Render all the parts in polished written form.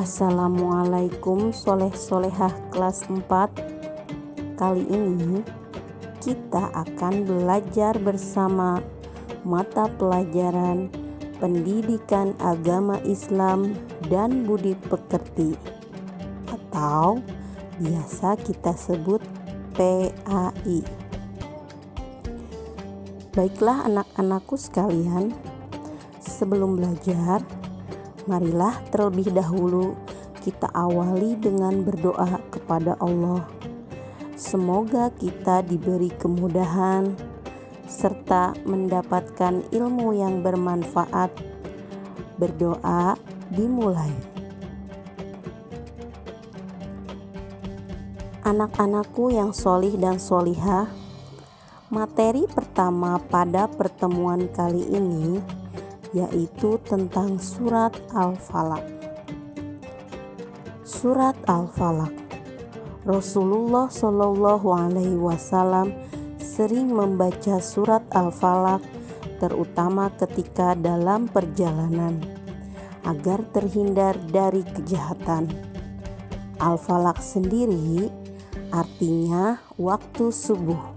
Assalamualaikum soleh-solehah kelas 4. Kali ini kita akan belajar bersama mata pelajaran Pendidikan Agama Islam dan Budi Pekerti atau biasa kita sebut PAI. Baiklah anak-anakku sekalian, sebelum belajar, marilah terlebih dahulu kita awali dengan berdoa kepada Allah. Semoga kita diberi kemudahan serta mendapatkan ilmu yang bermanfaat. Berdoa dimulai. Anak-anakku yang solih dan solihah, materi pertama pada pertemuan kali ini yaitu tentang surat Al-Falaq. Surat Al-Falaq. Rasulullah Shallallahu Alaihi Wasallam sering membaca surat Al-Falaq, terutama ketika dalam perjalanan, agar terhindar dari kejahatan. Al-Falaq sendiri artinya waktu subuh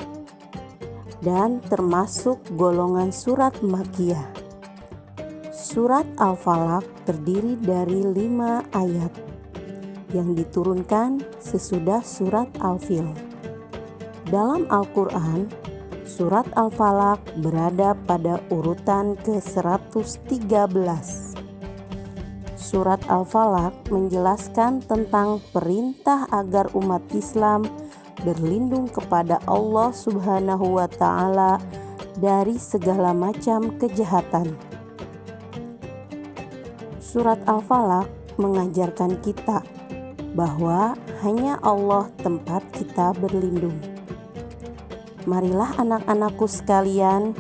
dan termasuk golongan surat Makkiyah. Surat Al-Falaq terdiri dari 5 ayat yang diturunkan sesudah surat Al-Fil. Dalam Al-Quran, surat Al-Falaq berada pada urutan ke-113. Surat Al-Falaq menjelaskan tentang perintah agar umat Islam berlindung kepada Allah Subhanahu wa Ta'ala dari segala macam kejahatan. Surat Al-Falaq mengajarkan kita bahwa hanya Allah tempat kita berlindung. Marilah anak-anakku sekalian,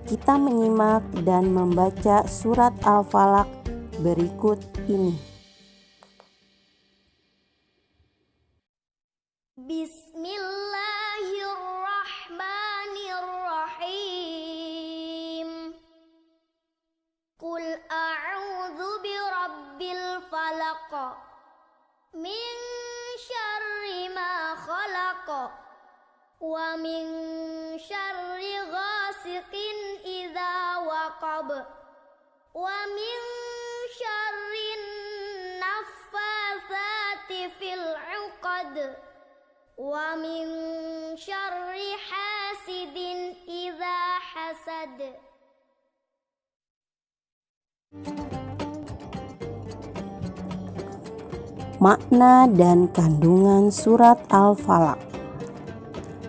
kita menyimak dan membaca surat Al-Falaq berikut ini. Bismillahirrahmanirrahim. Qul a'udzu birabbil falaq min syarri ma khalaq wa min syarri ghasiqin idza waqab wa min syarri naffatsati fil 'uqad wa min syarri hasidin idza hasad. Makna dan kandungan surat Al-Falaq.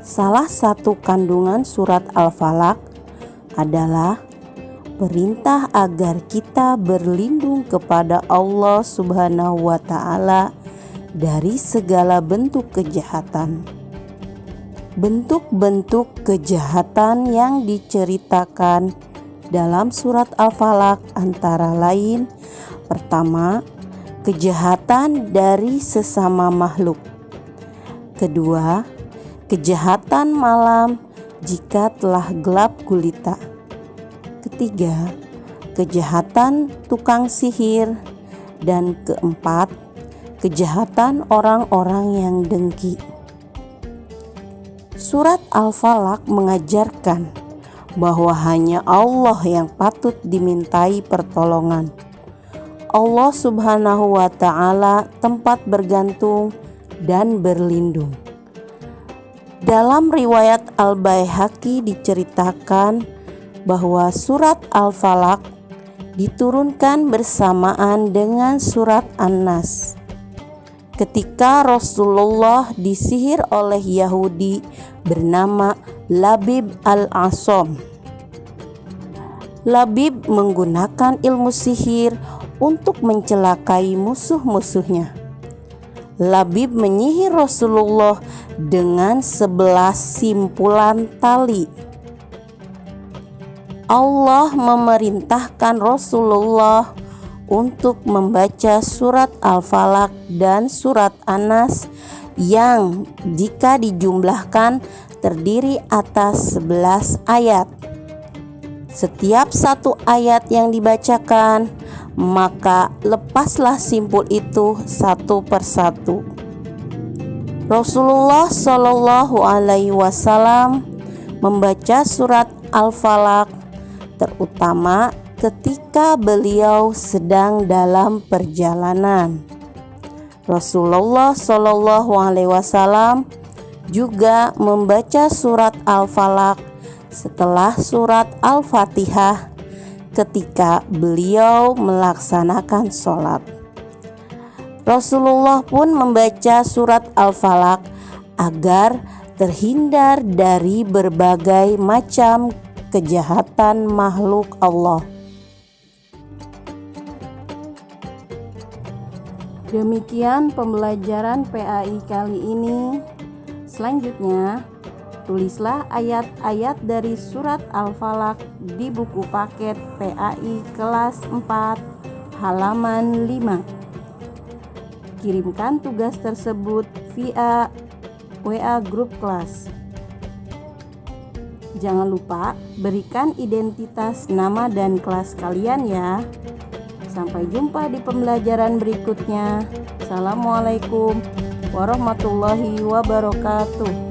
Salah satu kandungan surat Al-Falaq adalah perintah agar kita berlindung kepada Allah Subhanahu wa Ta'ala dari segala bentuk kejahatan. Bentuk-bentuk kejahatan yang diceritakan dalam surat Al-Falaq antara lain: pertama, kejahatan dari sesama makhluk. Kedua, kejahatan malam jika telah gelap gulita. Ketiga, kejahatan tukang sihir. Dan keempat, kejahatan orang-orang yang dengki. Surat Al-Falaq mengajarkan bahwa hanya Allah yang patut dimintai pertolongan. Allah Subhanahu wa Ta'ala tempat bergantung dan berlindung. Dalam riwayat Al-Baihaqi diceritakan bahwa surat Al-Falaq diturunkan bersamaan dengan surat An-Nas ketika Rasulullah disihir oleh Yahudi bernama Labib al-Asom. Labib menggunakan ilmu sihir untuk mencelakai musuh-musuhnya. Labib menyihir Rasulullah dengan 11 simpulan tali. Allah memerintahkan Rasulullah untuk membaca surat Al-Falaq dan surat An-Nas yang jika dijumlahkan terdiri atas 11 ayat. Setiap satu ayat yang dibacakan maka lepaslah simpul itu satu persatu. Rasulullah Shallallahu Alaihi Wasallam membaca surat Al-Falaq terutama ketika beliau sedang dalam perjalanan. Rasulullah Shallallahu Alaihi Wasallam juga membaca surat Al-Falaq setelah surat Al-Fatihah ketika beliau melaksanakan sholat. Rasulullah pun membaca surat Al-Falaq agar terhindar dari berbagai macam kejahatan makhluk Allah. Demikian pembelajaran PAI kali ini. Selanjutnya, tulislah ayat-ayat dari surat Al-Falaq di buku paket PAI kelas 4 halaman 5. Kirimkan tugas tersebut via WA grup kelas. Jangan lupa berikan identitas nama dan kelas kalian ya. Sampai jumpa di pembelajaran berikutnya. Assalamualaikum warahmatullahi wabarakatuh.